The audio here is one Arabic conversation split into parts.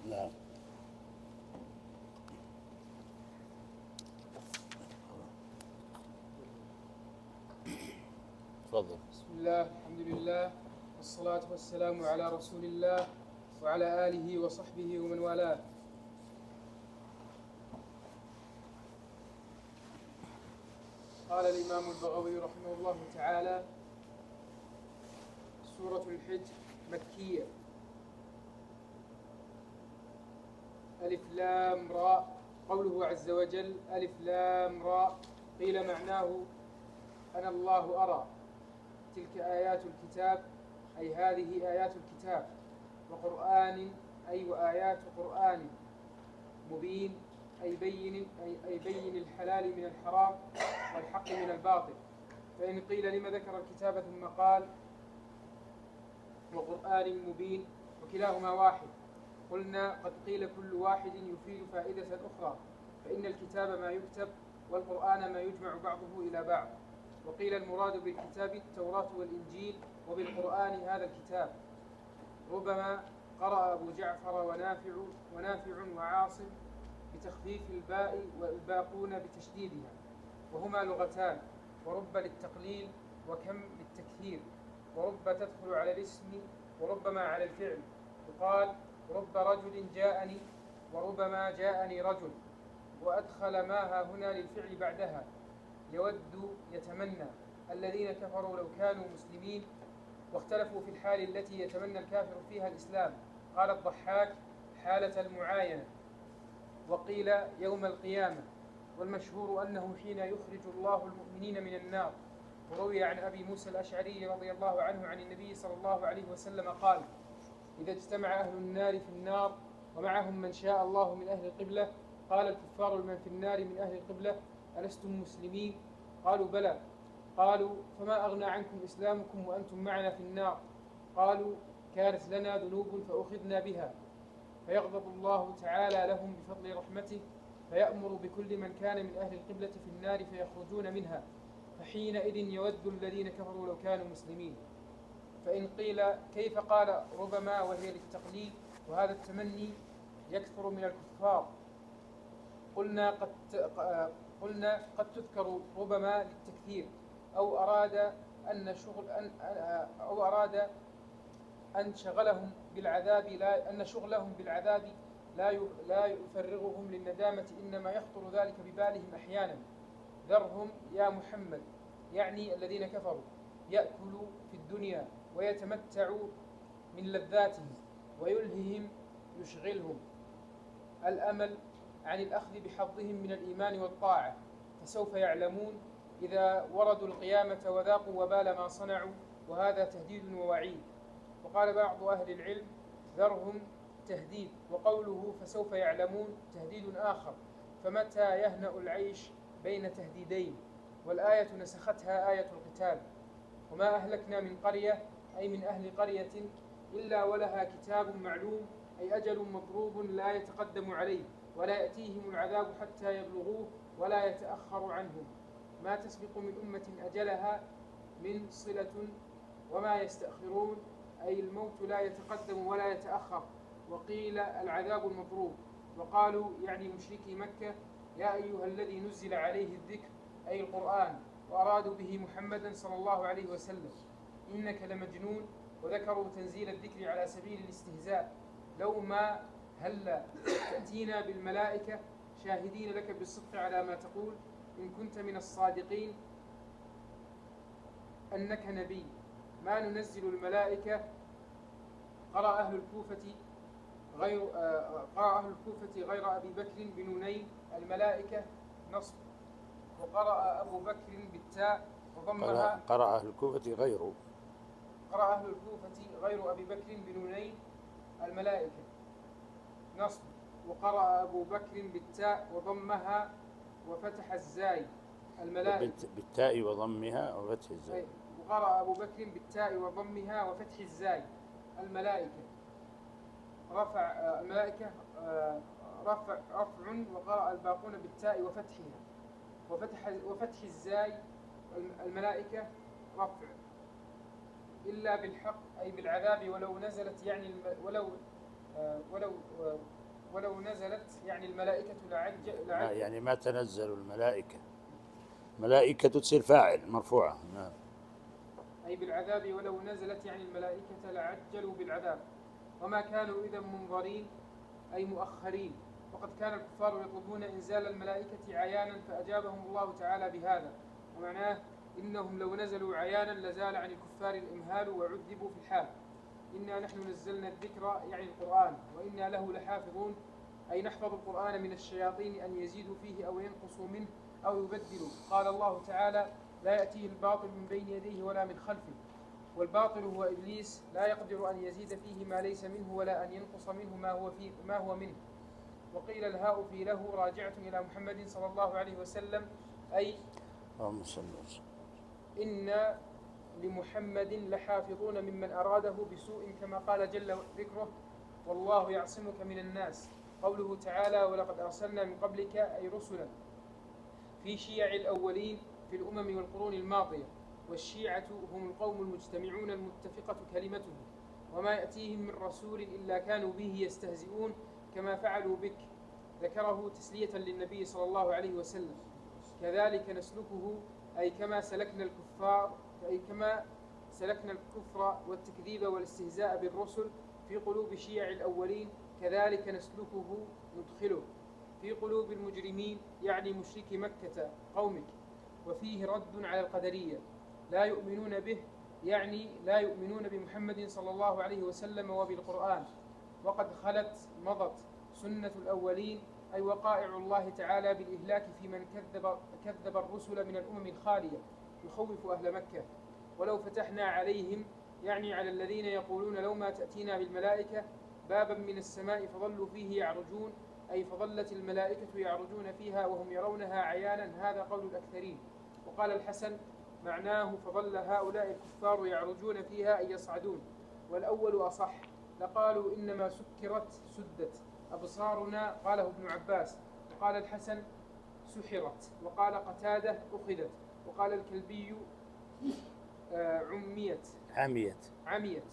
نعم. تفضل. بسم الله، الحمد لله، والصلاة والسلام على رسول الله وعلى آله وصحبه ومن والاه. قال الإمام البغوي رحمه الله تعالى: سورة الحج مكية. ألف لام راء. قوله عز وجل ألف لام راء، قيل معناه أنا الله أرى. تلك آيات الكتاب، أي هذه آيات الكتاب، وقرآن أي وآيات قرآن مبين، أي بين الحلال من الحرام والحق من الباطل. فإن قيل لما ذكر الكتاب ثم قال وقرآن مبين وكلاهما واحد، قلنا قد قيل كل واحد يفيد فائدة أخرى، فإن الكتاب ما يكتب والقرآن ما يجمع بعضه إلى بعض. وقيل المراد بالكتاب التوراة والإنجيل، وبالقرآن هذا الكتاب. ربما قرأ أبو جعفر ونافع وعاصم بتخفيف الباء والباقون بتشديدها، وهما لغتان، ورب للتقليل وكم للتكثير، ورب تدخل على الاسم وربما على الفعل. يقال رب رجل جاءني، وربما جاءني رجل، وأدخل ما ها هنا للفعل بعدها. يود يتمنى. الذين كفروا لو كانوا مسلمين، واختلفوا في الحال التي يتمنى الكافر فيها الإسلام. قال الضحاك حالة المعاينة، وقيل يوم القيامة، والمشهور أنه حين يخرج الله المؤمنين من النار. وروي عن أبي موسى الأشعري رضي الله عنه عن النبي صلى الله عليه وسلم قال: إذا اجتمع أهل النار في النار ومعهم من شاء الله من أهل القبلة، قال الكفار لمن في النار من أهل القبلة: ألستم مسلمين؟ قالوا بلى. قالوا فما أغنى عنكم إسلامكم وأنتم معنا في النار؟ قالوا كانت لنا ذنوب فأخذنا بها. فيغضب الله تعالى لهم بفضل رحمته، فيأمر بكل من كان من أهل القبلة في النار فيخرجون منها، فحينئذ يود الذين كفروا لو كانوا مسلمين. فإن قيل كيف قال ربما وهي للتقليل وهذا التمني يكثر من الكفار؟ قلنا قد تذكر ربما للتكثير، أو أراد أن شغلهم بالعذاب لا يفرغهم للندامة، إنما يخطر ذلك ببالهم أحيانا. ذرهم يا محمد، يعني الذين كفروا، يأكلوا في الدنيا ويتمتعوا من لذاته، ويلههم يشغلهم الأمل عن الأخذ بحظهم من الإيمان والطاعة، فسوف يعلمون إذا وردوا القيامة وذاقوا وبال ما صنعوا. وهذا تهديد ووعيد. وقال بعض أهل العلم ذرهم تهديد، وقوله فسوف يعلمون تهديد آخر، فمتى يهنأ العيش بين تهديدين؟ والآية نسختها آية القتال. وما أهلكنا من قرية، أي من أهل قرية، إلا ولها كتاب معلوم، أي أجل مضروب لا يتقدم عليه، ولا يأتيهم العذاب حتى يبلغوه، ولا يتأخر عنهم. ما تسبق من أمة أجلها من صلة وما يستأخرون، أي الموت لا يتقدم ولا يتأخر. وقيل العذاب المضروب. وقالوا يعني مشركي مكة يا أيها الذي نزل عليه الذكر، أي القرآن، وأرادوا به محمدا صلى الله عليه وسلم، إنك لمجنون. وذكروا تنزيل الذكر على سبيل الاستهزاء. لو ما هل تأتينا بالملائكة شاهدين لك بالصدق على ما تقول، إن كنت من الصادقين أنك نبي. ما ننزل الملائكة. قرأ أهل الكوفة غير أبي بكر بنونين الملائكة نصب، وقرأ أبو بكر بالتاء وضمها. قرأ أهل الكوفة غير أبي بكر بنونين الملائكة نصب، وقرأ أبو بكر بالتاء وضمها وفتح الزاي الملائكة بالتاء وضمها وفتح الزاي. وقرأ أبو بكر بالتاء وضمها وفتح الزاي الملائكة. رفع الملائكة رفع، وقرأ الباقون بالتاء وفتحها وفتح الزاي الملائكة رفع. إلا بالحق، أي بالعذاب، ولو نزلت يعني ولو نزلت يعني الملائكة يعني ما تنزل الملائكة، ملائكة تصير فاعل مرفوعة. نعم. أي بالعذاب، ولو نزلت يعني الملائكة لعجلوا بالعذاب، وما كانوا إذا منظرين أي مؤخرين. وقد كان الكفار يطلبون إنزال الملائكة عيانا فأجابهم الله تعالى بهذا، ومعناه إنهم لو نزلوا عيانا لزال عن الكفار الإمهال وعذبوا في الحال. إنا نحن نزلنا الذكر يعني القرآن وإنا له لحافظون، أي نحفظ القرآن من الشياطين أن يزيدوا فيه أو ينقصوا منه أو يبدلوا. قال الله تعالى: لا يأتيه الباطل من بين يديه ولا من خلفه. والباطل هو إبليس، لا يقدر أن يزيد فيه ما ليس منه ولا أن ينقص منه ما هو منه. وقيل الهاء في له راجعة إلى محمد صلى الله عليه وسلم، أي إن لمحمد لحافظون ممن أراده بسوء، كما قال جل ذكره: والله يعصمك من الناس. قوله تعالى: ولقد أرسلنا من قبلك أي رسلا في شيع الأولين في الأمم والقرون الماضية. والشيعة هم القوم المجتمعون المتفقة كلمتهم، وما يأتيهم من رسول إلا كانوا به يستهزئون كما فعلوا بك. ذكره تسلية للنبي صلى الله عليه وسلم. كذلك نسلكه أي كما سلكنا الكفر والتكذيب والاستهزاء بالرسل في قلوب شيع الأولين، كذلك نسلكه ندخله في قلوب المجرمين يعني مشركي مكة قومك. وفيه رد على القدرية، لا يؤمنون به يعني لا يؤمنون بمحمد صلى الله عليه وسلم وبالقرآن. وقد مضت سنة الأولين، أي وقائع الله تعالى بالإهلاك في من كذب الرسل من الأمم الخالية، يخوف أهل مكة. ولو فتحنا عليهم يعني على الذين يقولون لو ما تأتينا بالملائكة بابا من السماء فظلوا فيه يعرجون، أي فظلت الملائكة يعرجون فيها وهم يرونها عيانا. هذا قول الأكثرين. وقال الحسن معناه فظل هؤلاء الكفار يعرجون فيها أي يصعدون، والأول أصح. لقالوا إنما سدت أبصارنا، قاله ابن عباس. وقال الحسن سحرت. وقال قتادة أخذت. وقال الكلبي عميت.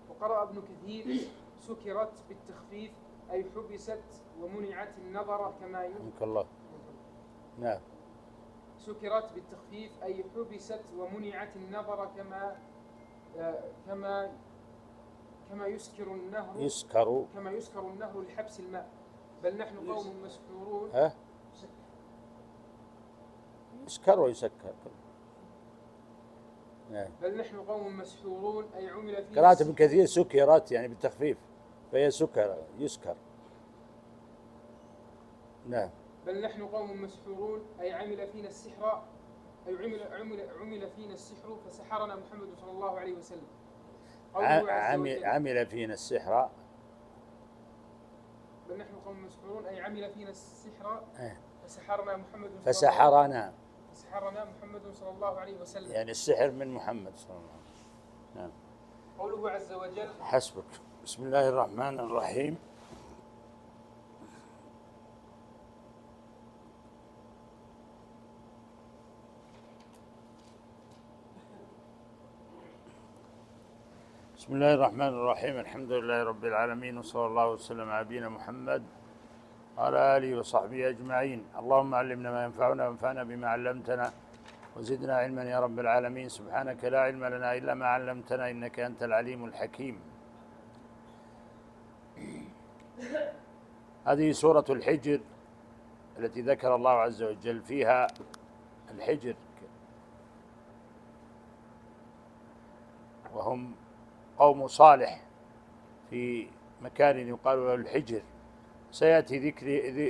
وقرأ ابن كثير سكرت بالتخفيف أي حبست ومنعت النظر كما الله. نعم. سكرت بالتخفيف أي حبست ومنعت النظر كما يسكر النهر لحبس الماء. بل نحن قوم مسحورون. يسكر ويسكر. نعم. بل نحن قوم مسحورون أي عمل فيه. قراءة ابن كثير سكرت يعني بالتخفيف، فهي يسكر. نعم. بل نحن قوم مسحورون أي عمل فينا السحر، أي عمل فينا السحر فسحرنا محمد صلى الله عليه وسلم. عمل فينا السحر. بل نحن قوم مسحورون أي عمل فينا السحر فسحرنا محمد صلى الله عليه وسلم. يعني السحر من محمد صلى الله عليه وسلم. نعم. قوله عز وجل: حسبك. بسم الله الرحمن الرحيم. بسم الله الرحمن الرحيم. الحمد لله رب العالمين، وصلى الله وسلم على نبينا محمد وعلى آله وصحبه أجمعين. اللهم علمنا ما ينفعنا وانفعنا بما علمتنا وزدنا علما يا رب العالمين. سبحانك لا علم لنا إلا ما علمتنا إنك أنت العليم الحكيم. هذه سورة الحجر التي ذكر الله عز وجل فيها الحجر، وهم قوم صالح في مكان يقال له الحجر. سيأتي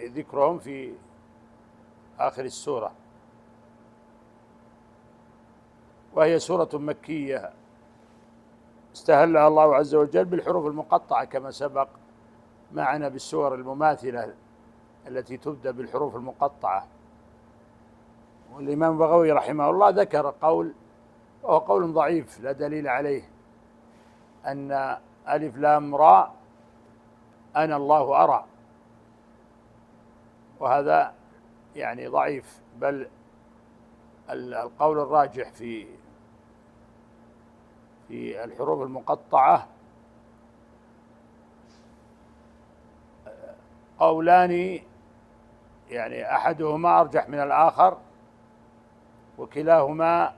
ذكرهم في آخر السورة. وهي سورة مكية استهلها الله عز وجل بالحروف المقطعة كما سبق معنا بالسور المماثلة التي تبدأ بالحروف المقطعة. والإمام البغوي رحمه الله ذكر قول، وهو قول ضعيف لا دليل عليه، أن ألف لام راء أنا الله أرى، وهذا يعني ضعيف. بل القول الراجح في الحروف المقطعة قولان يعني أحدهما أرجح من الآخر وكلاهما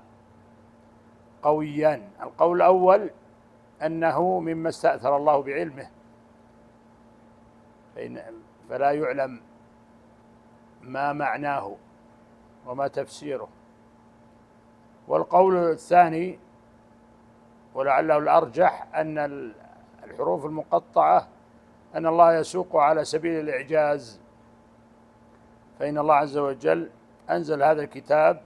قويان. القول الأول أنه مما استأثر الله بعلمه فلا يعلم ما معناه وما تفسيره. والقول الثاني ولعله الأرجح أن الحروف المقطعة أن الله يسوق على سبيل الإعجاز، فإن الله عز وجل أنزل هذا الكتاب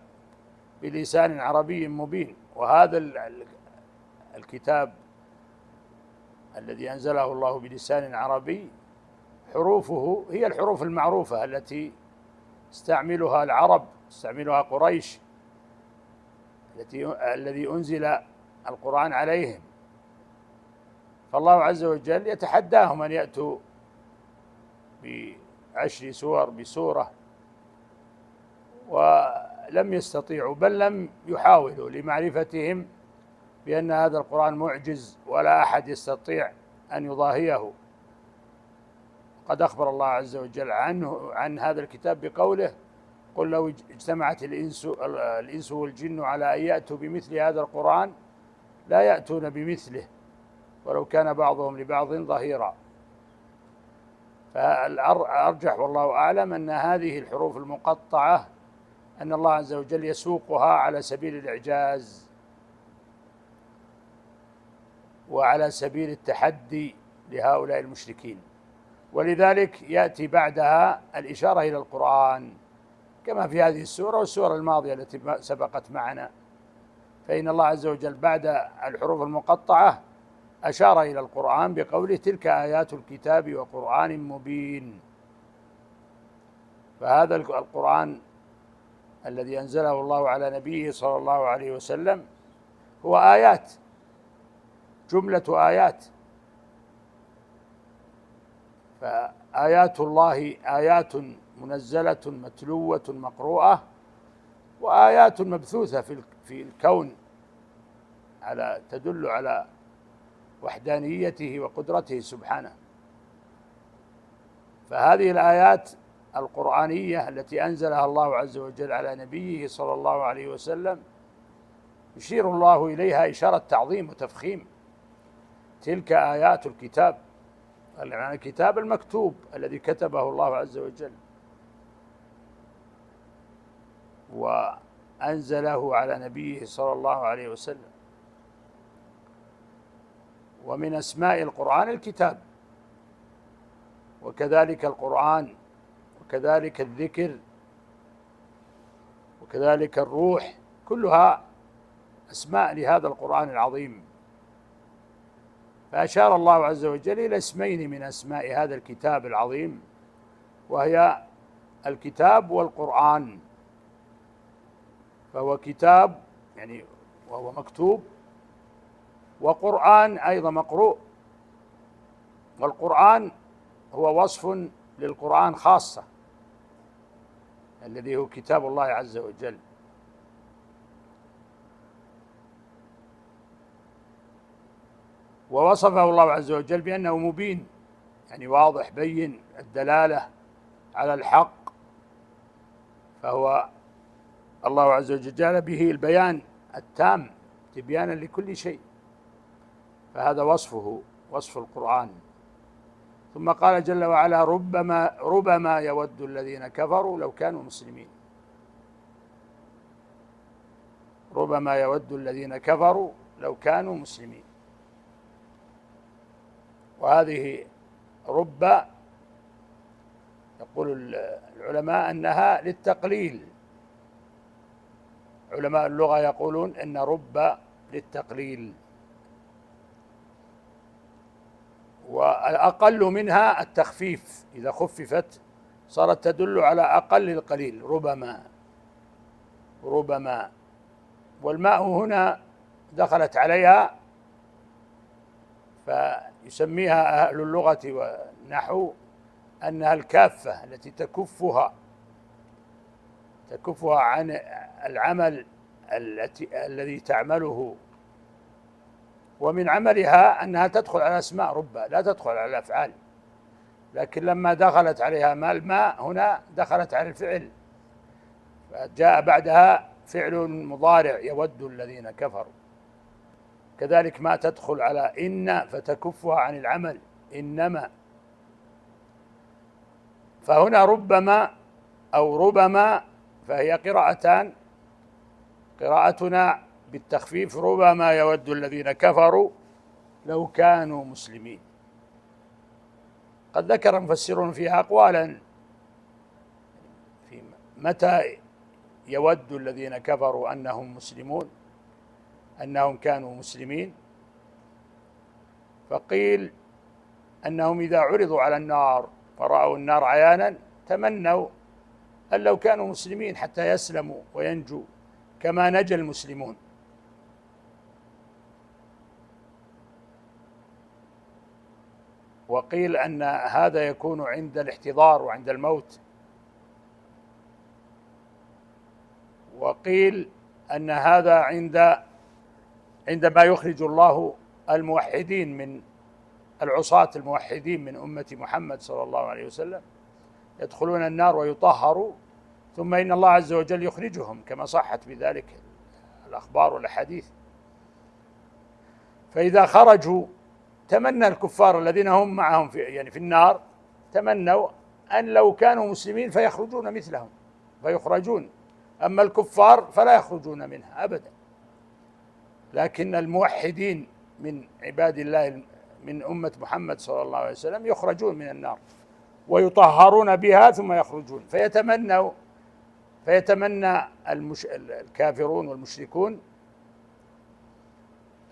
بلسان عربي مبين، وهذا الكتاب الذي أنزله الله بلسان عربي حروفه هي الحروف المعروفة التي استعملها العرب، استعملها قريش الذي أنزل القرآن عليهم. فالله عز وجل يتحداهم أن يأتوا ب10 سور بسورة، ولم يستطيعوا بل لم يحاولوا لمعرفتهم بأن هذا القرآن معجز ولا أحد يستطيع أن يضاهيه. قد أخبر الله عز وجل عن هذا الكتاب بقوله: قل لو اجتمعت الإنس والجن على أن يأتوا بمثل هذا القرآن لا يأتون بمثله ولو كان بعضهم لبعض ظهيرا. فالأرجح والله أعلم أن هذه الحروف المقطعة أن الله عز وجل يسوقها على سبيل الإعجاز وعلى سبيل التحدي لهؤلاء المشركين، ولذلك يأتي بعدها الإشارة إلى القرآن كما في هذه السورة والسورة الماضية التي سبقت معنا. فإن الله عز وجل بعد الحروف المقطعة أشار إلى القرآن بقوله: تلك آيات الكتاب وقرآن مبين. فهذا القرآن الذي أنزله الله على نبيه صلى الله عليه وسلم هو آيات، جملة آيات. فآيات الله آيات منزلة متلوة مقروءة، وآيات مبثوثة في الكون تدل على وحدانيته وقدرته سبحانه. فهذه الآيات القرآنية التي أنزلها الله عز وجل على نبيه صلى الله عليه وسلم يشير الله إليها إشارة تعظيم وتفخيم. تلك آيات الكتاب، يعني الكتاب المكتوب الذي كتبه الله عز وجل وأنزله على نبيه صلى الله عليه وسلم. ومن أسماء القرآن الكتاب، وكذلك القرآن، وكذلك الذكر، وكذلك الروح، كلها أسماء لهذا القرآن العظيم. فأشار الله عز وجل إلى اسمين من أسماء هذا الكتاب العظيم، وهي الكتاب والقرآن. فهو كتاب يعني وهو مكتوب، وقرآن أيضا مقروء. والقرآن هو وصف للقرآن خاصة الذي هو كتاب الله عز وجل. ووصفه الله عز وجل بأنه مبين، يعني واضح بين الدلالة على الحق. فهو الله عز وجل جعل به البيان التام تبيانا لكل شيء، فهذا وصفه، وصف القرآن. ثم قال جل وعلا: ربما يود الذين كفروا لو كانوا مسلمين. ربما يود الذين كفروا لو كانوا مسلمين. وهذه رب يقول العلماء أنها للتقليل. علماء اللغة يقولون إن رب للتقليل، والأقل منها التخفيف، إذا خففت صارت تدل على أقل القليل. ربما والماء هنا دخلت عليها، فيسميها أهل اللغة والنحو أنها الكافة التي تكفها عن العمل الذي تعمله. ومن عملها أنها تدخل على أسماء رب، لا تدخل على الأفعال. لكن لما دخلت عليها ما الماء هنا دخلت على الفعل، فجاء بعدها فعل مضارع يود الذين كفروا. كذلك ما تدخل على إن فتكفها عن العمل، إنما. فهنا ربما أو ربما، فهي قراءتان، قراءتنا بالتخفيف: ربما يود الذين كفروا لو كانوا مسلمين. قد ذكر مفسرون فيها أقوالا في متى يود الذين كفروا أنهم مسلمون، أنهم كانوا مسلمين. فقيل أنهم إذا عرضوا على النار فرأوا النار عيانا تمنوا أن لو كانوا مسلمين حتى يسلموا وينجوا كما نجا المسلمون. وقيل أن هذا يكون عند الاحتضار وعند الموت. وقيل أن هذا عندما يخرج الله الموحدين من العصاة الموحدين من أمة محمد صلى الله عليه وسلم، يدخلون النار ويطهروا، ثم إن الله عز وجل يخرجهم كما صحت بذلك الأخبار والأحاديث. فإذا خرجوا تمنى الكفار الذين هم معهم في النار، تمنوا أن لو كانوا مسلمين فيخرجون مثلهم فيخرجون، أما الكفار فلا يخرجون منها أبدا. لكن الموحدين من عباد الله من أمة محمد صلى الله عليه وسلم يخرجون من النار ويطهرون بها ثم يخرجون، فيتمنى الكافرون والمشركون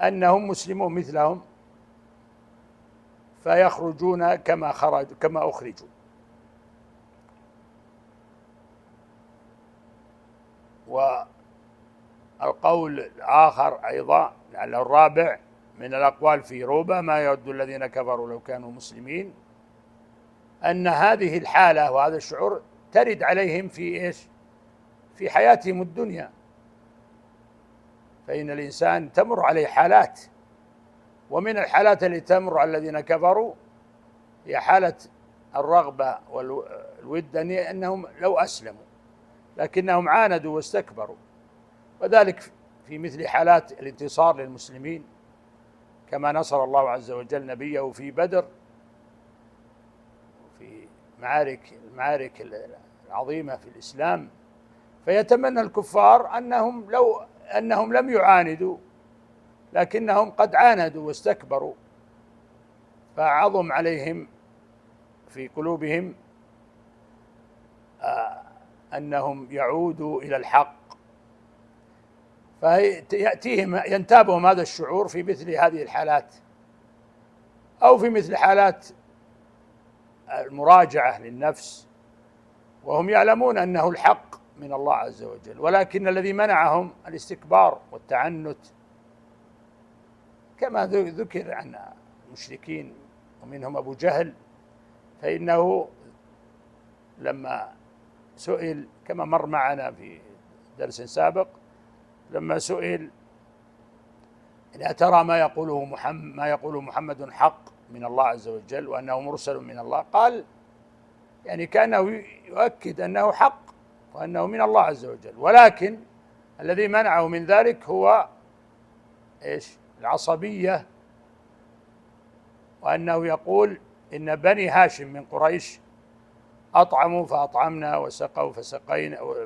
أنهم مسلمون مثلهم فيخرجون كما أخرجوا. والقول الآخر أيضا لعله الرابع من الأقوال في ربما يود الذين كفروا لو كانوا مسلمين، أن هذه الحالة وهذا الشعور ترد عليهم في حياتهم الدنيا. فإن الإنسان تمر عليه حالات، ومن الحالات التي تمر على الذين كفروا هي حالة الرغبة والود أنهم لو أسلموا، لكنهم عاندوا واستكبروا. وذلك في مثل حالات الانتصار للمسلمين، كما نصر الله عز وجل نبيه في بدر، في المعارك العظيمة في الإسلام. فيتمنى الكفار أنهم لم يعاندوا، لكنهم قد عاندوا واستكبروا، فعظم عليهم في قلوبهم أنهم يعودوا إلى الحق، ينتابهم هذا الشعور في مثل هذه الحالات، أو في مثل حالات المراجعة للنفس وهم يعلمون أنه الحق من الله عز وجل، ولكن الذي منعهم الاستكبار والتعنت، كما ذكر عن المشركين ومنهم أبو جهل. فإنه لما سئل كما مر معنا في درس سابق، لما سئل إن ترى ما يقوله محمد حق من الله عز وجل وأنه مرسل من الله، قال يعني كأنه يؤكد أنه حق وأنه من الله عز وجل، ولكن الذي منعه من ذلك هو العصبية، وأنه يقول إن بني هاشم من قريش أطعموا فأطعمنا وسقوا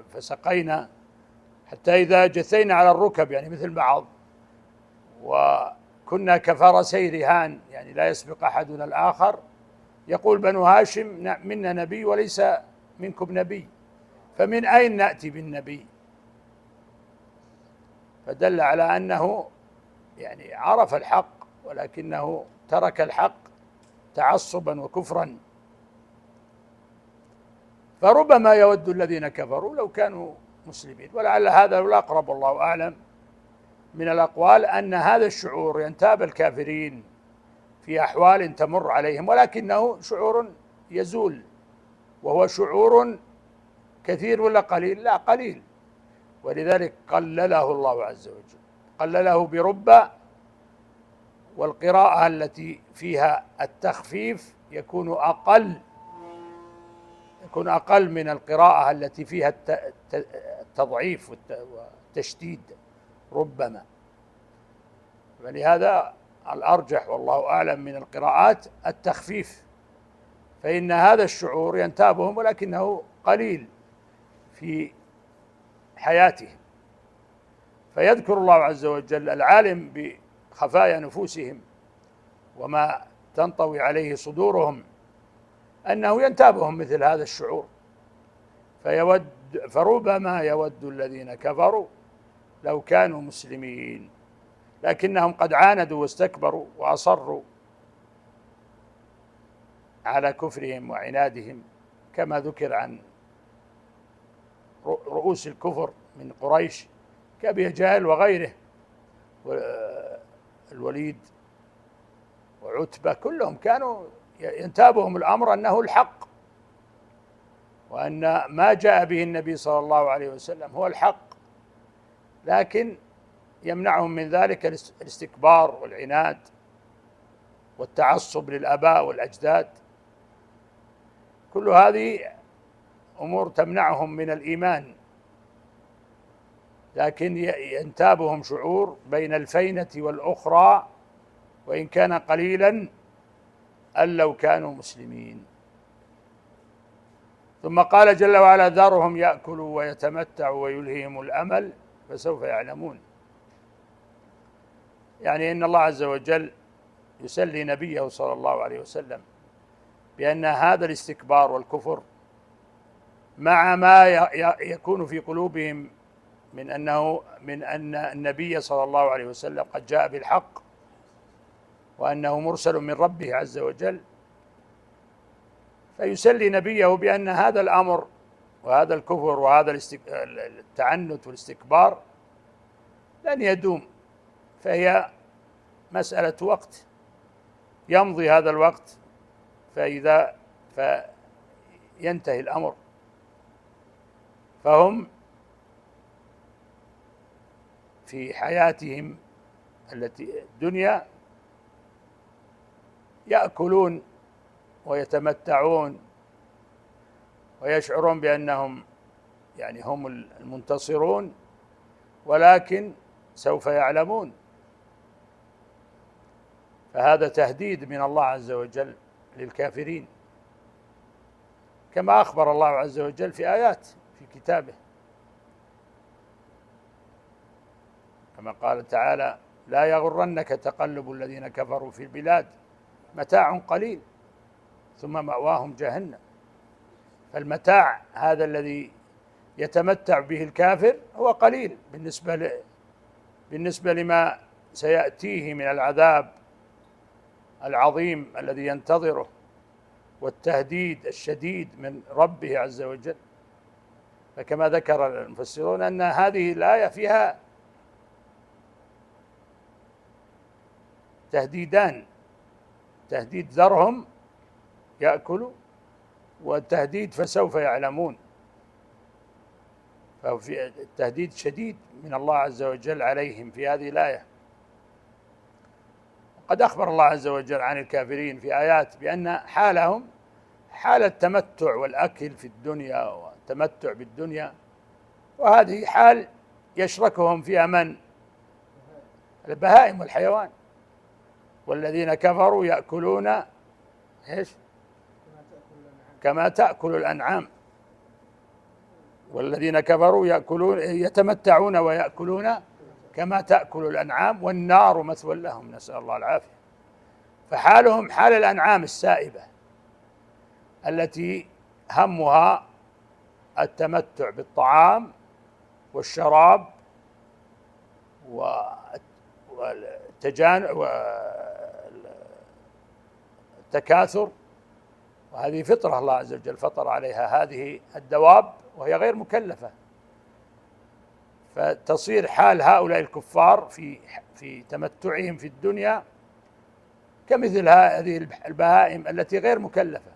فسقينا حتى إذا جثينا على الركب، يعني مثل بعض، وكنا كفرسي رهان، يعني لا يسبق أحدنا الآخر، يقول بنو هاشم منا نبي وليس منكم نبي، فمن أين نأتي بالنبي؟ فدل على أنه يعني عرف الحق ولكنه ترك الحق تعصبا وكفرا. فربما يود الذين كفروا لو كانوا مسلمين. ولعل هذا الأقرب والله أعلم من الأقوال، أن هذا الشعور ينتاب الكافرين في أحوال تمر عليهم، ولكنه شعور يزول، وهو شعور كثير ولا قليل؟ لا، قليل. ولذلك قلله الله عز وجل، قلله برب، والقراءة التي فيها التخفيف يكون أقل من القراءة التي فيها التضعيف والتشديد ربما. فلهذا الأرجح والله أعلم من القراءات التخفيف، فإن هذا الشعور ينتابهم ولكنه قليل في حياتهم. فيذكر الله عز وجل العالم بخفايا نفوسهم وما تنطوي عليه صدورهم أنه ينتابهم مثل هذا الشعور، فربما يود الذين كفروا لو كانوا مسلمين، لكنهم قد عاندوا واستكبروا وأصروا على كفرهم وعنادهم، كما ذكر عن رؤوس الكفر من قريش كأبي جهل وغيره، والوليد وعتبة، كلهم كانوا ينتابهم الأمر أنه الحق، وأن ما جاء به النبي صلى الله عليه وسلم هو الحق، لكن يمنعهم من ذلك الاستكبار والعناد والتعصب للآباء والأجداد. كل هذه أمور تمنعهم من الإيمان، لكن ينتابهم شعور بين الفينة والأخرى وإن كان قليلا أن لو كانوا مسلمين. ثم قال جل وعلا: ذرهم يأكلوا ويتمتعوا ويلههم الأمل فسوف يعلمون. يعني إن الله عز وجل يسلي نبيه صلى الله عليه وسلم بأن هذا الاستكبار والكفر مع ما يكون في قلوبهم من أن النبي صلى الله عليه وسلم قد جاء بالحق وأنه مرسل من ربه عز وجل، فيسلي نبيه بأن هذا الأمر وهذا الكفر وهذا التعنت والاستكبار لن يدوم، فهي مسألة وقت، يمضي هذا الوقت فينتهي الأمر. فهم في حياتهم التي الدنيا يأكلون ويتمتعون ويشعرون بأنهم يعني هم المنتصرون، ولكن سوف يعلمون. فهذا تهديد من الله عز وجل للكافرين، كما أخبر الله عز وجل في آيات في كتابه، كما قال تعالى: لا يغرنك تقلب الذين كفروا في البلاد متاع قليل ثم مأواهم جهنم. فالمتاع هذا الذي يتمتع به الكافر هو قليل بالنسبة لما سيأتيه من العذاب العظيم الذي ينتظره والتهديد الشديد من ربه عز وجل. فكما ذكر المفسرون أن هذه الآية فيها تهديدان: تهديد ذرهم يأكلوا، والتهديد فسوف يعلمون. ففي التهديد شديد من الله عز وجل عليهم في هذه الآية. قد أخبر الله عز وجل عن الكافرين في آيات بأن حالهم حال التمتع والأكل في الدنيا والتمتع بالدنيا، وهذه حال يشركهم فيها من؟ البهائم والحيوان. والذين كفروا يأكلون إيش؟ كما تأكل الأنعام. والذين كفروا يتمتعون ويأكلون كما تأكل الأنعام والنار مثوى لهم، نسأل الله العافية. فحالهم حال الأنعام السائبة التي همها التمتع بالطعام والشراب والتكاثر، وهذه فطرة الله عز وجل فطر عليها هذه الدواب وهي غير مكلفة. فتصير حال هؤلاء الكفار في تمتعهم في الدنيا كمثل هذه البهائم التي غير مكلفة،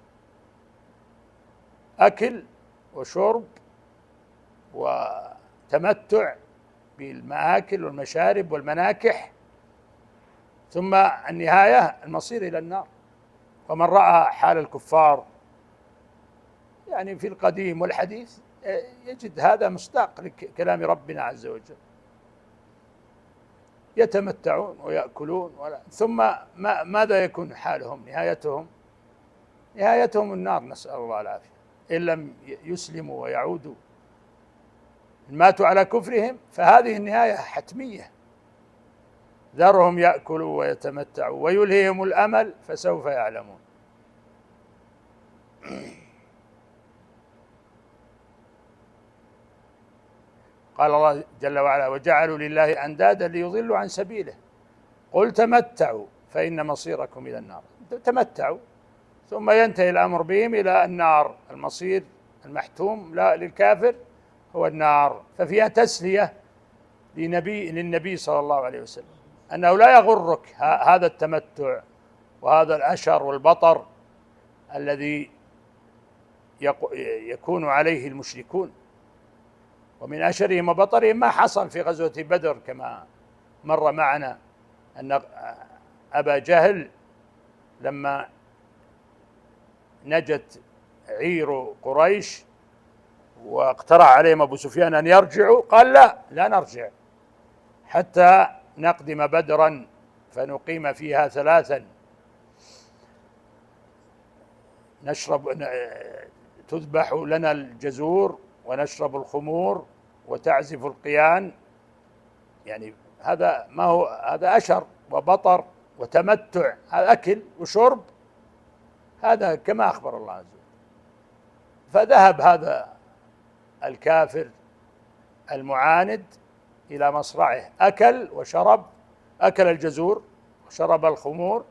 أكل وشرب وتمتع بالمآكل والمشارب والمناكح، ثم النهاية المصير إلى النار. ومن رأى حال الكفار يعني في القديم والحديث يجد هذا مصداق لكلام ربنا عز وجل. يتمتعون ويأكلون ثم ماذا يكون حالهم؟ نهايتهم النار، نسأل الله العافية، إن لم يسلموا ويعودوا ماتوا على كفرهم، فهذه النهاية حتمية. ذرهم يأكلوا ويتمتعوا ويلههم الأمل فسوف يعلمون. قال الله جل وعلا: وجعلوا لله أندادا ليضلوا عن سبيله قل تمتعوا فإن مصيركم إلى النار. تمتعوا ثم ينتهي الأمر بهم إلى النار، المصير المحتوم للكافر هو النار. ففيها تسلية للنبي صلى الله عليه وسلم أنه لا يغرك هذا التمتع وهذا الأشر والبطر الذي يكون عليه المشركون. ومن أشرهم وبطرهم ما حصل في غزوة بدر كما مر معنا، أن أبا جهل لما نجت عير قريش واقترح عليهم أبو سفيان أن يرجعوا، قال لا نرجع حتى نقدم بدرا فنقيم فيها 3 تذبح لنا الجزور ونشرب الخمور وتعزف القيان. يعني هذا ما هو، هذا أشر وبطر وتمتع، هذا أكل وشرب، هذا كما أخبر الله عز وجل. فذهب هذا الكافر المعاند إلى مصرعه، أكل وشرب، أكل الجزور وشرب الخمور،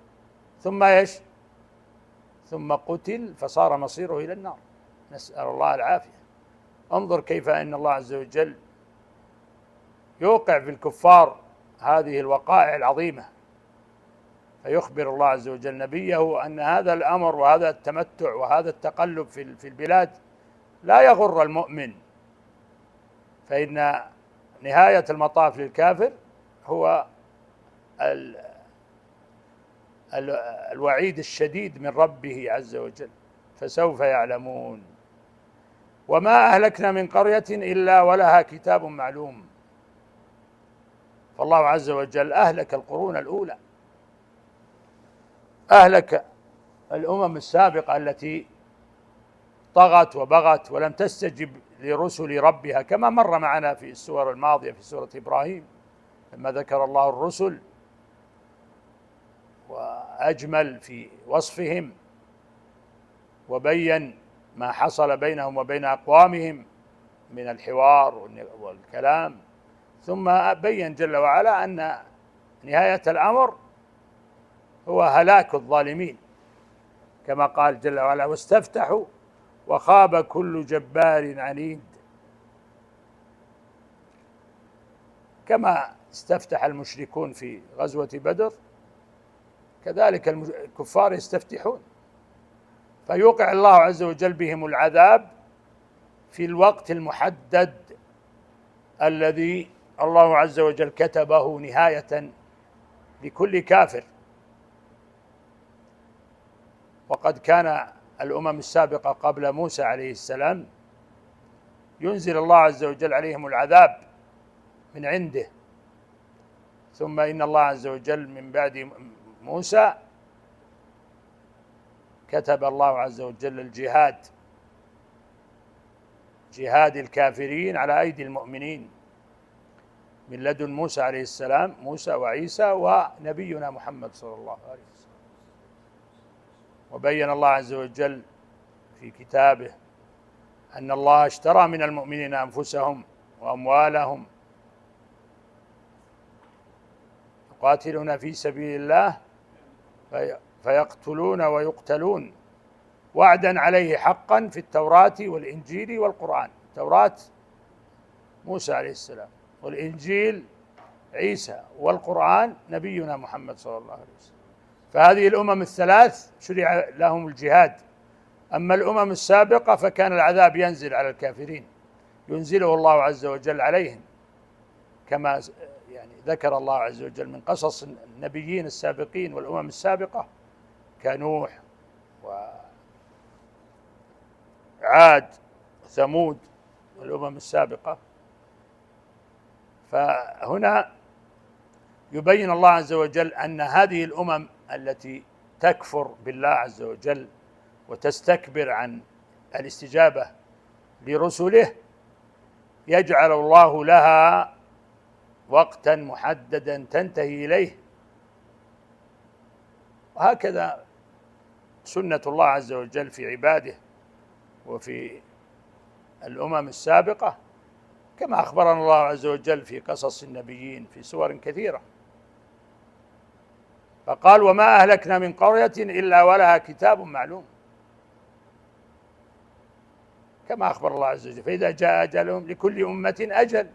ثم قتل فصار مصيره إلى النار، نسأل الله العافية. انظر كيف أن الله عز وجل يوقع في الكفار هذه الوقائع العظيمة، فيخبر الله عز وجل نبيه أن هذا الأمر وهذا التمتع وهذا التقلب في البلاد لا يغر المؤمن، فإن نهاية المطاف للكافر هو الوعيد الشديد من ربه عز وجل، فسوف يعلمون. وما أهلكنا من قرية إلا ولها كتاب معلوم. فالله عز وجل أهلك القرون الأولى، أهلك الأمم السابقة التي طغت وبغت ولم تستجب لرسل ربها، كما مر معنا في السور الماضية في سورة إبراهيم لما ذكر الله الرسل وأجمل في وصفهم وبين ما حصل بينهم وبين أقوامهم من الحوار والكلام، ثم بين جل وعلا أن نهاية الأمر هو هلاك الظالمين، كما قال جل وعلا: واستفتحوا وخاب كل جبار عنيد. كما استفتح المشركون في غزوة بدر كذلك الكفار يستفتحون، فيوقع الله عز وجل بهم العذاب في الوقت المحدد الذي الله عز وجل كتبه نهاية لكل كافر. وقد كان الأمم السابقة قبل موسى عليه السلام ينزل الله عز وجل عليهم العذاب من عنده، ثم إن الله عز وجل من بعد موسى كتب الله عز وجل الجهاد، جهاد الكافرين على أيدي المؤمنين من لدن موسى عليه السلام، موسى وعيسى ونبينا محمد صلى الله عليه وسلم. وبين الله عز وجل في كتابه أن الله اشترى من المؤمنين أنفسهم وأموالهم يقاتلون في سبيل الله فيقتلون ويقتلون وعدا عليه حقا في التوراة والإنجيل والقرآن. التوراة موسى عليه السلام، والإنجيل عيسى، والقرآن نبينا محمد صلى الله عليه وسلم. فهذه الأمم الثلاث شرع لهم الجهاد. أما الأمم السابقة فكان العذاب ينزل على الكافرين، ينزله الله عز وجل عليهم، كما يعني ذكر الله عز وجل من قصص النبيين السابقين والأمم السابقة كنوح وعاد ثمود والأمم السابقة. فهنا يبين الله عز وجل أن هذه الأمم التي تكفر بالله عز وجل وتستكبر عن الاستجابة لرسله يجعل الله لها وقتا محددا تنتهي إليه. وهكذا سنة الله عز وجل في عباده وفي الأمم السابقة، كما أخبرنا الله عز وجل في قصص النبيين في سور كثيرة. فقال: وما أهلكنا من قرية إلا ولها كتاب معلوم، كما أخبر الله عز وجل: فإذا جاء أجلهم، لكل أمة أجل،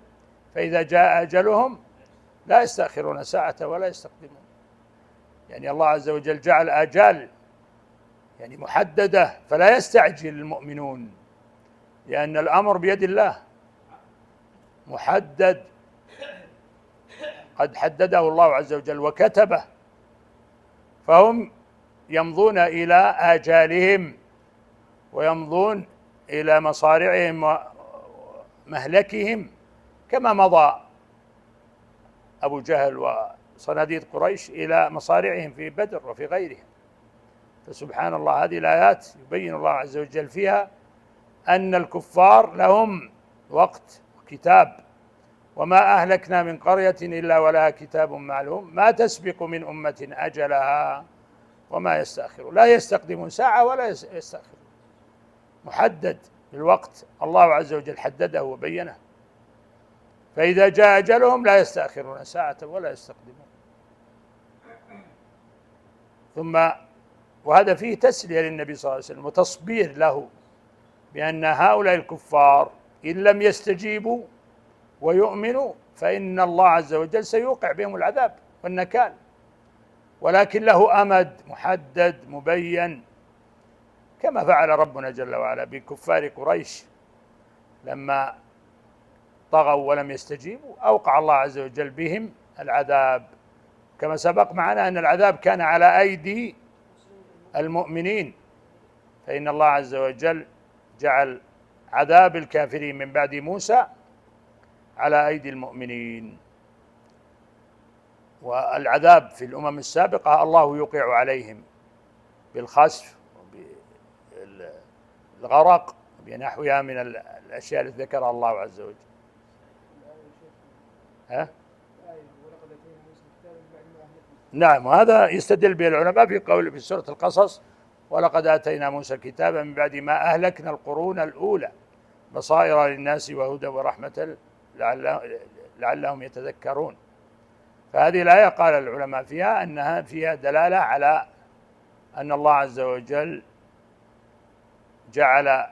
فإذا جاء أجلهم لا يستأخرون ساعة ولا يستقدمون. يعني الله عز وجل جعل آجال يعني محددة، فلا يستعجل المؤمنون، لأن الأمر بيد الله محدد، قد حدده الله عز وجل وكتبه، فهم يمضون إلى آجالهم ويمضون إلى مصارعهم ومهلكهم، كما مضى أبو جهل وصناديد قريش إلى مصارعهم في بدر وفي غيرهم. فسبحان الله، هذه الآيات يبين الله عز وجل فيها أن الكفار لهم وقت وكتاب. وما أهلكنا من قرية إلا ولها كتاب معلوم ما تسبق من أمة أجلها وما يستأخرون، لا يستقدمون ساعة ولا يستأخرون، محدد بالوقت، الله عز وجل حدده وبينه. فإذا جاء أجلهم لا يستأخرون ساعة ولا يستقدمون. ثم وهذا فيه تسلية للنبي صلى الله عليه وسلم وتصبير له، بأن هؤلاء الكفار إن لم يستجيبوا ويؤمنوا فإن الله عز وجل سيوقع بهم العذاب والنكال، ولكن له أمد محدد مبين، كما فعل ربنا جل وعلا بكفار قريش لما طغوا ولم يستجيبوا، أوقع الله عز وجل بهم العذاب، كما سبق معنا أن العذاب كان على أيدي المؤمنين، فإن الله عز وجل جعل عذاب الكافرين من بعد موسى على أيدي المؤمنين. والعذاب في الأمم السابقة الله يوقع عليهم بالخسف وبالغرق بنحوها من الأشياء التي ذكرها الله عز وجل. نعم، وهذا يستدل به العلماء في قول في سورة القصص: ولقد آتينا موسى الكتاب من بعد ما أهلكنا القرون الأولى بصائر للناس وهدى ورحمة لعلهم يتذكرون. فهذه الآية قال العلماء فيها أنها فيها دلالة على أن الله عز وجل جعل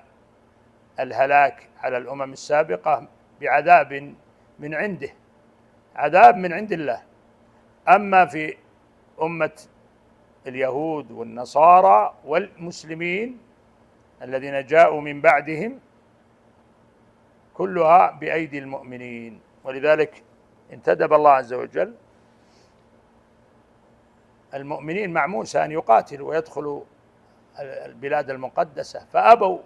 الهلاك على الأمم السابقة بعذاب من عنده، عذاب من عند الله. أما في أمة اليهود والنصارى والمسلمين الذين جاءوا من بعدهم كلها بأيدي المؤمنين، ولذلك انتدب الله عز وجل المؤمنين مع موسى أن يقاتلوا ويدخلوا البلاد المقدسة، فأبوا،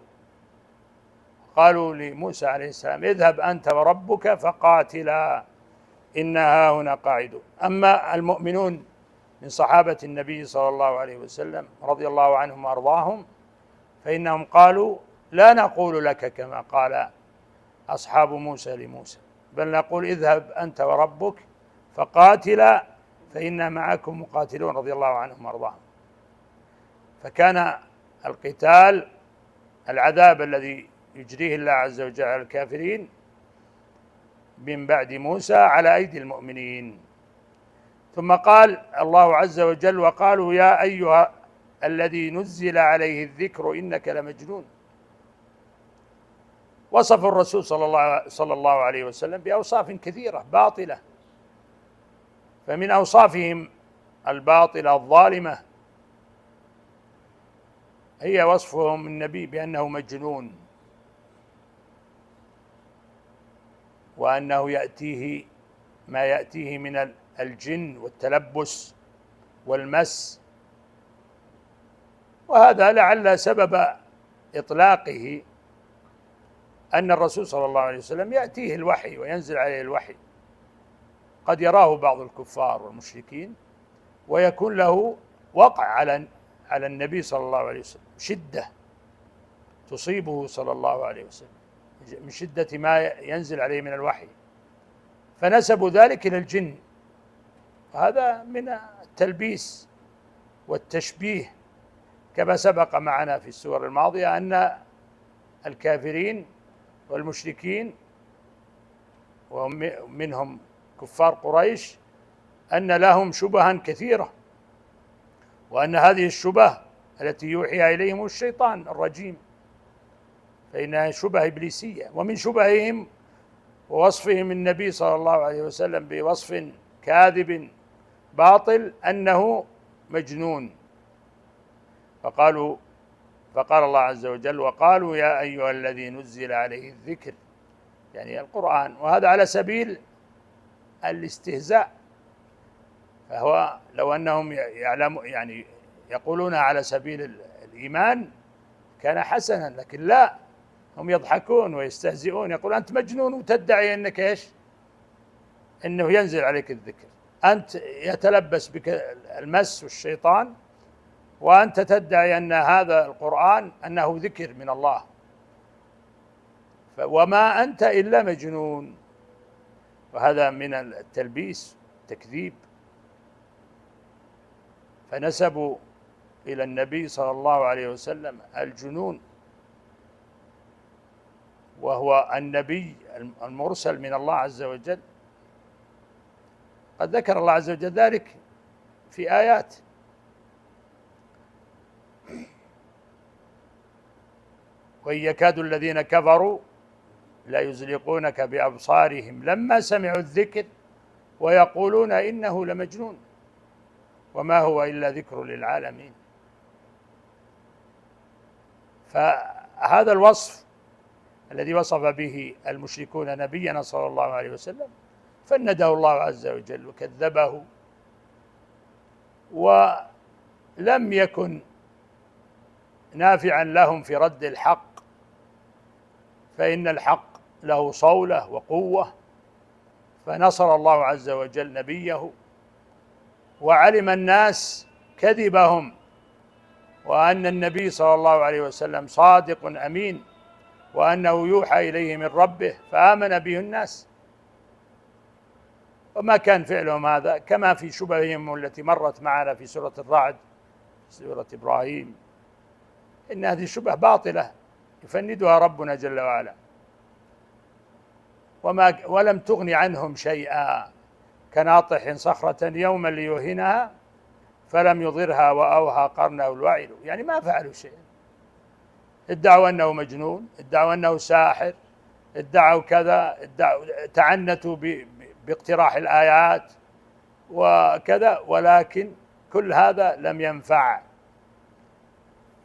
قالوا لموسى عليه السلام: اذهب أنت وربك فقاتلا إنا هاهنا قاعدون. أما المؤمنون من صحابة النبي صلى الله عليه وسلم رضي الله عنهم وأرضاهم فإنهم قالوا: لا نقول لك كما قال أصحاب موسى لموسى، بل نقول اذهب أنت وربك فقاتلا فإنا معكم مقاتلون، رضي الله عنهم وأرضاهم. فكان القتال العذاب الذي يجريه الله عز وجل على الكافرين من بعد موسى على أيدي المؤمنين. ثم قال الله عز وجل: وقالوا يا أيها الذي نزل عليه الذكر إنك لمجنون. وصف الرسول صلى الله عليه وسلم بأوصاف كثيرة باطلة، فمن أوصافهم الباطلة الظالمة هي وصفهم النبي بأنه مجنون، وأنه يأتيه ما يأتيه من الجن والتلبس والمس، وهذا لعل سبب إطلاقه أن الرسول صلى الله عليه وسلم يأتيه الوحي وينزل عليه الوحي، قد يراه بعض الكفار والمشركين ويكون له وقع على النبي صلى الله عليه وسلم، شدة تصيبه صلى الله عليه وسلم من شدة ما ينزل عليه من الوحي، فنسبوا ذلك إلى الجن. هذا من التلبيس والتشبيه، كما سبق معنا في السور الماضية أن الكافرين والمشركين ومنهم كفار قريش أن لهم شبها كثيرة، وأن هذه الشبه التي يوحي إليهم الشيطان الرجيم فإنها شبه إبليسية. ومن شبههم ووصفهم النبي صلى الله عليه وسلم بوصف كاذب باطل أنه مجنون، فقال الله عز وجل: وقالوا يا أيها الذي نزل عليه الذكر، يعني القرآن، وهذا على سبيل الاستهزاء. فهو لو أنهم يعني يقولون على سبيل الإيمان كان حسنا، لكن لا، هم يضحكون ويستهزئون، يقول أنت مجنون وتدعي أنك إيش؟ أنه ينزل عليك الذكر، أنت يتلبس بك المس والشيطان وأنت تدعي أن هذا القرآن أنه ذكر من الله، وما أنت إلا مجنون. وهذا من التلبيس التكذيب. فنسبوا إلى النبي صلى الله عليه وسلم الجنون، وهو النبي المرسل من الله عز وجل. قد ذكر الله عز وجل ذلك في آيات: وإن يكاد الذين كفروا لا يزلقونك بأبصارهم لما سمعوا الذكر ويقولون إنه لمجنون وما هو إلا ذكر للعالمين. فهذا الوصف الذي وصف به المشركون نبينا صلى الله عليه وسلم فنده الله عز وجل وكذبه، ولم يكن نافعا لهم في رد الحق، فإن الحق له صولة وقوة. فنصر الله عز وجل نبيه، وعلم الناس كذبهم، وأن النبي صلى الله عليه وسلم صادق أمين، وأنه يوحى إليه من ربه، فآمن به الناس. وما كان فعلهم هذا كما في شبههم التي مرت معنا في سورة الرعد، سورة إبراهيم، إن هذه شبه باطلة يفندها ربنا جل وعلا، ولم تغن عنهم شيئا، كناطح صخرة يوما ليوهنها فلم يضرها وأوهى قرنه الوعل. يعني ما فعلوا شيئا، ادعوا أنه مجنون، ادعوا أنه ساحر، ادعوا كذا، تعنتوا باقتراح الآيات وكذا، ولكن كل هذا لم ينفع.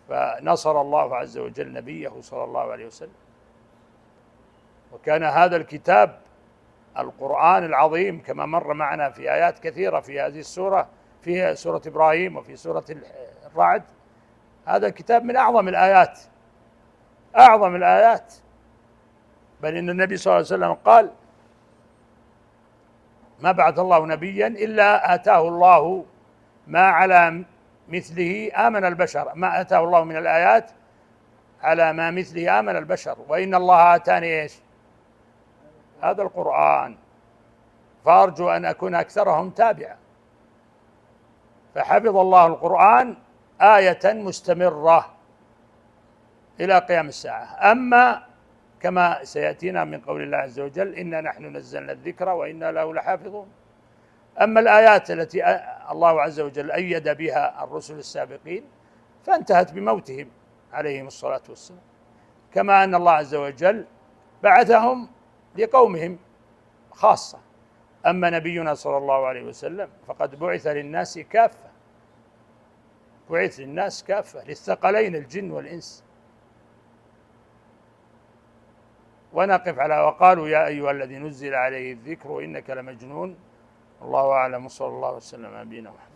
فنصر الله عز وجل نبيه صلى الله عليه وسلم. وكان هذا الكتاب القرآن العظيم كما مر معنا في آيات كثيرة في هذه السورة، في سورة إبراهيم وفي سورة الرعد، هذا الكتاب من أعظم الآيات، أعظم الآيات. بل إن النبي صلى الله عليه وسلم قال: ما بعث الله نبيا إلا آتاه الله ما على مثله آمن البشر، ما آتاه الله من الآيات على ما مثله آمن البشر، وإن الله آتاني إيش؟ هذا القرآن، فأرجو أن أكون أكثرهم تابعا. فحفظ الله القرآن آية مستمرة إلى قيام الساعة. أما كما سيأتينا من قول الله عز وجل: إنا نحن نزلنا الذكر وإنا له لحافظون. أما الآيات التي الله عز وجل أيد بها الرسل السابقين فانتهت بموتهم عليهم الصلاة والسلام، كما أن الله عز وجل بعثهم لقومهم خاصة. أما نبينا صلى الله عليه وسلم فقد بعث للناس كافة، بعث للناس كافة، للثقلين الجن والإنس. ونقف على وقالوا يا أيها الذي نزل عليه الذكر إنك لمجنون. الله أعلم، صلى الله وسلم على نبينا محمد.